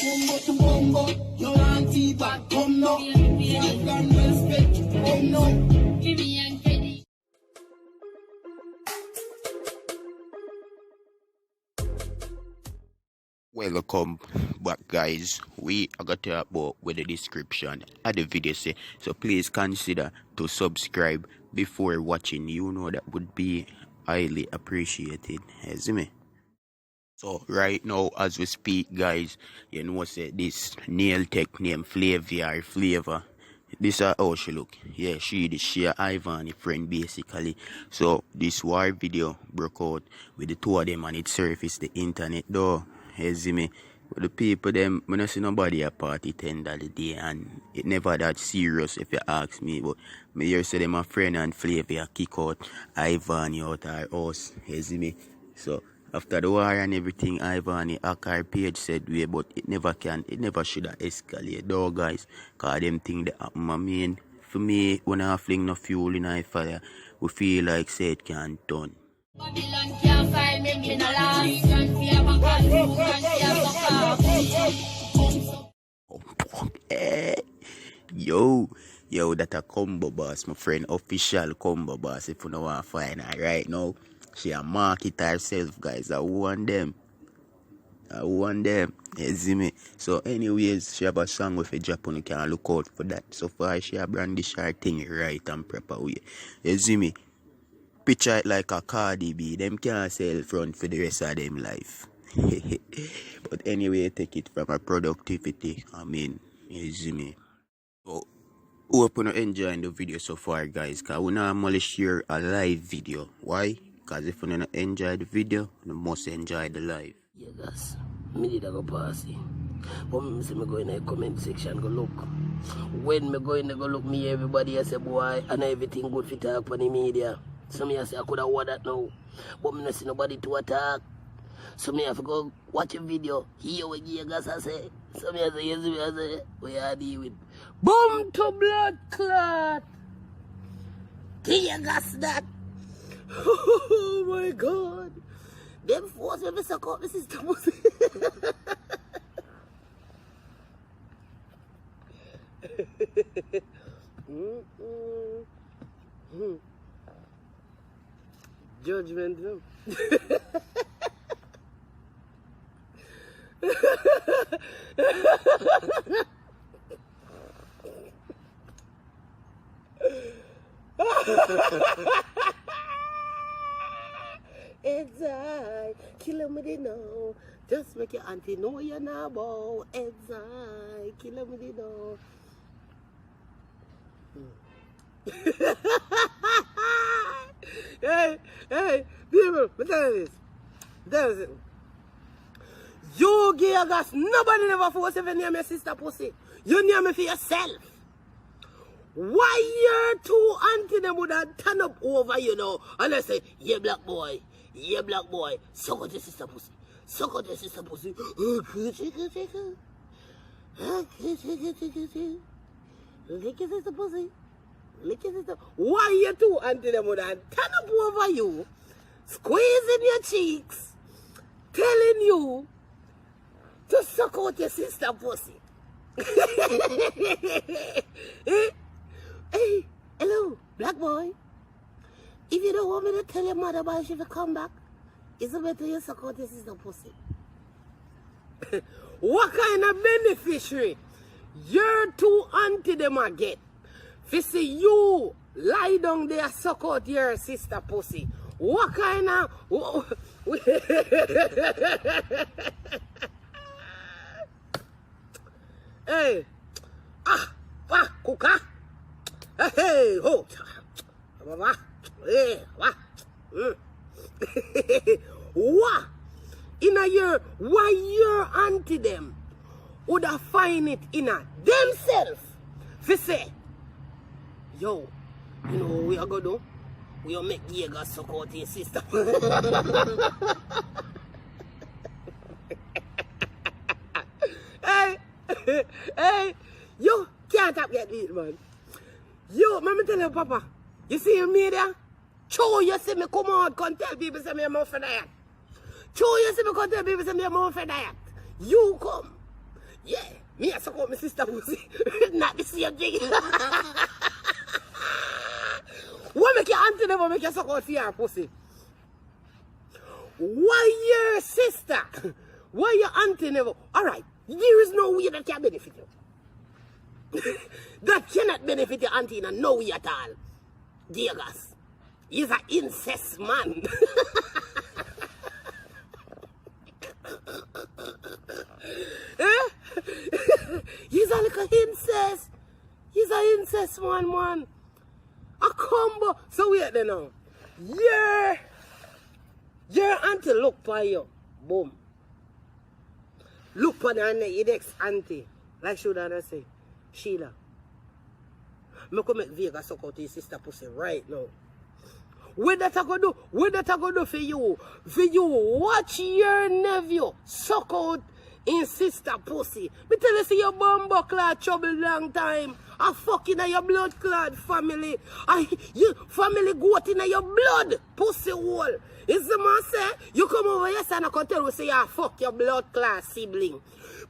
Bumbo to bumbo, your auntie back, come no. Life and respect, come no. Ivany and flavia. Welcome back, guys. We are going to talk about with the description of the video say, so please consider to subscribe before watching. You know that would be highly appreciated. You see me? So right now as we speak, guys, you know say this nail tech named Flavia or Flavor. This is how she look. Yeah, she a Ivany friend basically. So this war video broke out with the two of them and it surfaced the internet though. You see me? But the people them, I don't see nobody a party $10 a day and it never that serious if you ask me. But me hear say them a friend and Flavia kick out Ivany out our house. You see me? So after the war and everything, Ivany hack her page said way, but it never should have escalated though, guys. Cause them thing that happen, I mean, for me, when I fling no fuel in a fire, we feel like say it can't done. Babylon can't find me in a last. Yo, that a combo boss, my friend, official combo boss. If you know what I find her right now, she a market herself, guys. I want them. You see me? So anyways, she have a song with a Japan, you can look out for that. So far, she a brandish her thing right and proper way. You see me? Picture it like a Cardi B. Them can't sell front for the rest of them life. But anyway, take it from a productivity. I mean, you see me? So, hope you enjoying the video so far, guys. Because we normally share a live video. Why? Because if you don't enjoy the video, you must enjoy the live. Yeah, guys. Me did a go party. But me say me go in the comment section go look. When me go in there go look, me everybody say boy, and everything good for talk on the media. So me say I could have won that now. But me not see nobody to attack. So me have to go watch a video. Hear what you guys say. So me say, yes, me say, we are dealing with boom to blood clot. Tear gas that. Oh my God. Them force me to suck up the system. Judgment, no? It's I, kill him with it now. Just make your auntie know you're not bow. It's I, kill him with it now. Hey, people, me tell you this. You give gas, nobody never force you to name your sister pussy. You name it for yourself. Why your two auntie them would have turn up over you know and they say, yeah black boy, suck out your sister pussy. Suck out your sister pussy. Lick your sister pussy. Lick your sister. Why your two auntie them would have turn up over you, squeezing your cheeks, telling you to suck out your sister pussy. Hey, hello, black boy. If you don't want me to tell your mother about she to come back, it's better you suck out your sister pussy. What kind of beneficiary your two auntie them a get? If see you lie down there suck out your sister pussy. What kind of hey, kuka. Hey, ho, hey, what? In a year, why your auntie them would have find it in a themselves? Fi say, yo, you know what we are gonna do? We are make Jaeger suck out your sister. Hey, you can't up get it, man. Yo, let me tell you, Papa. You see your media? Show you see me come out, come tell people say me a more for that. Show you see me come tell people say me a more for that. You come. Me I suck out my sister pussy. Not the same thing. What make your auntie never make you suck out for your pussy? Why your sister? Why your auntie never? Alright, there is no way that can benefit you. That cannot benefit your auntie in no way at all. Diegas. He's an incest man. He's a little incest. He's an incest man. A combo. So wait there now. Your auntie look for you. Boom. Look for the next auntie. Like she would say, Sheila. Me come make Vega suck out his sister pussy right now. What that I go do? What that I go do for you? For you, watch your nephew suck out his sister pussy. Me tell you, see your bumbo clad trouble long time. A fucking your blood clad family. You family goat in your blood pussy hole. Is the man say you come over here and I can tell you say you fuck your blood class sibling.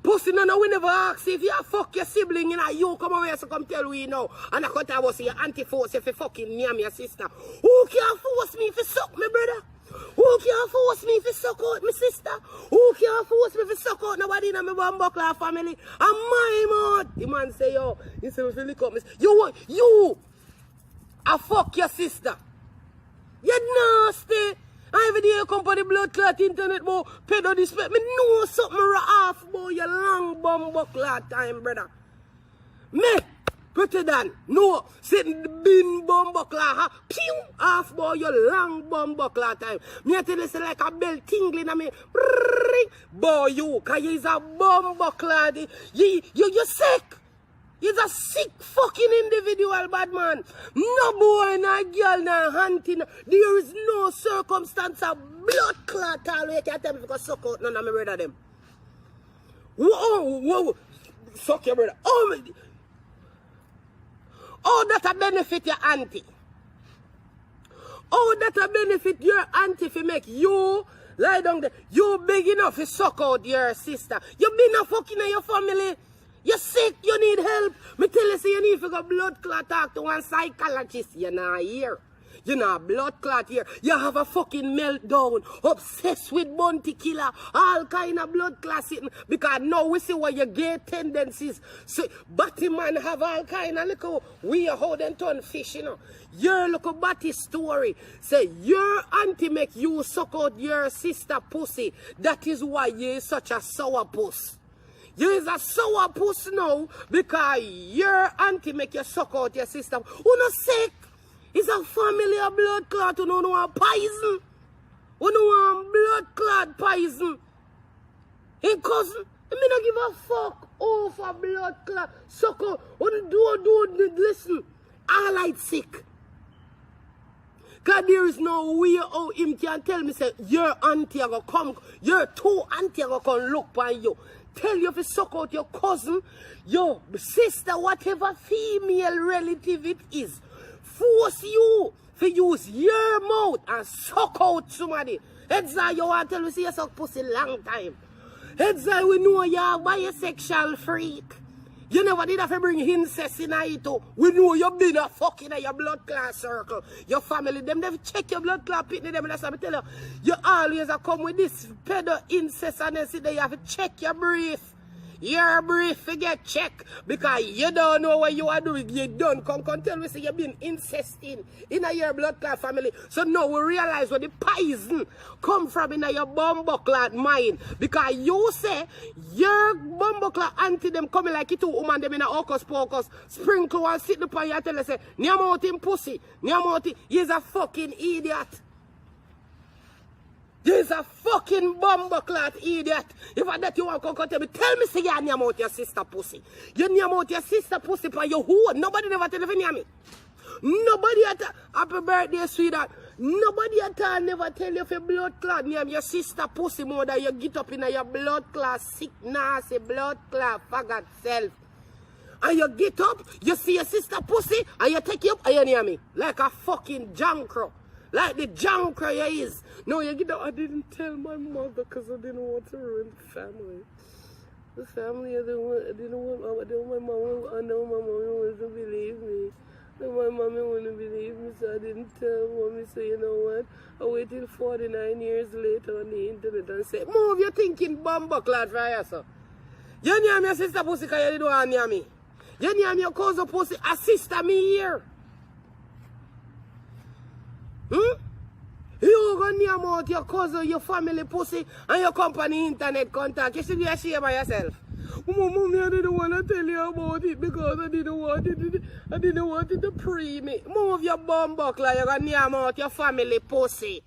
Pussy no we never ask if you fuck your sibling and you come over here so come tell we now. And I can tell you say your auntie force if you fucking name your sister. Who can force me if you suck me brother? Who can force me if you suck out my sister? Who can force me if you suck out nobody in my bumbuckler family? And my mouth. The man say yo, he say if you lick up me. You I fuck your sister. You nasty. I every day you come for the blood clot internet, boy, pedo display. Me know something off, boy, your long bumbuckler time, brother. Me, Pretti Don, no, sitting the bin bumbuckler, ha, pew, off, boy, your long bumbuckler time. Me I tell you, say like a bell tingling on me, boy, you, cause you is a bumbuckler, you sick. He's a sick fucking individual, bad man. No boy, no girl, no hunting. There is no circumstance of blood clot all you can tell me if you can suck out none of my brother them. Whoa. Suck your brother. Oh, that a benefit your auntie. Oh, that a benefit your auntie if you make you lie down there. You big enough to suck out your sister. You been a fucking in your family. You're sick, you need help. Me tell you, say you need to go blood clot talk to one psychologist. You're not here. You're not blood clot here. You have a fucking meltdown. Obsessed with bounty killer. All kind of blood clot sitting. Because now we see what your gay tendencies. So, Batty man have all kind of little weird how them turn fish, you know. Your little Batty story. Say, your auntie make you suck out your sister pussy. That is why you such a sour puss. You is a sour puss now because your auntie make you suck out your sister. Who no sick? It's a family of blood clot who don't want poison. Who don't want blood clot poison. Hey cousin, me not give a fuck over blood clot. Suck out. Do listen. All I sick. Because there is no way how him can tell me say your auntie are gonna come, your two auntie are gonna come look by you. Tell you if you suck out your cousin, your sister, whatever female relative it is, force you to use your mouth and suck out somebody. That's how you want to tell me say you suck pussy long time. That's how we know you are bisexual freak. You never did have to bring incest in it too. We know you been a fucking in your blood class circle. Your family, them never check your blood class pitney them. That's what I tell you. You always come with this pedo incest and then sit there, you have to check your brief. Your brief to get checked because you don't know what you are doing. You don't come tell me say you've been incesting in your blood clot family. So now we realize where the poison come from in your bumbuckler mind. Because you say your bumbuckler auntie them coming like you two woman them in a hocus pocus, sprinkle and sit upon you and tell you say, "Name out him pussy, name out him." He's a fucking idiot. You's a fucking bumbuckler idiot. If I that you want to come tell me say you name out your sister pussy. You name out your sister pussy for your who? Nobody never tell you me. Nobody at happy birthday, sweetheart. Nobody at all never tell you if your blood clot name your sister pussy more than you get up in your blood clot sick nasty blood clot faggot self. And you get up, you see your sister pussy, and you take you up and you name me. Like a fucking jankro. Like the junker you is. No, you get up. I didn't tell my mother because I didn't want to ruin the family. The family, I didn't want my mom, I know my mom wants to believe me. And my mommy wouldn't believe me, so I didn't tell mommy. So you know what? I waited 49 years later on the internet and said, move your thinking bumbleclad for yourself. You name your sister pussy because you don't want near me. You name your cousin pussy, assist me here. You go near out your cousin, your family pussy, and your company internet contact. You should be ashamed of yourself. Mommy, I didn't want to tell you about it because I didn't want it to pre me. Move your bum buck like you're going to near out your family pussy.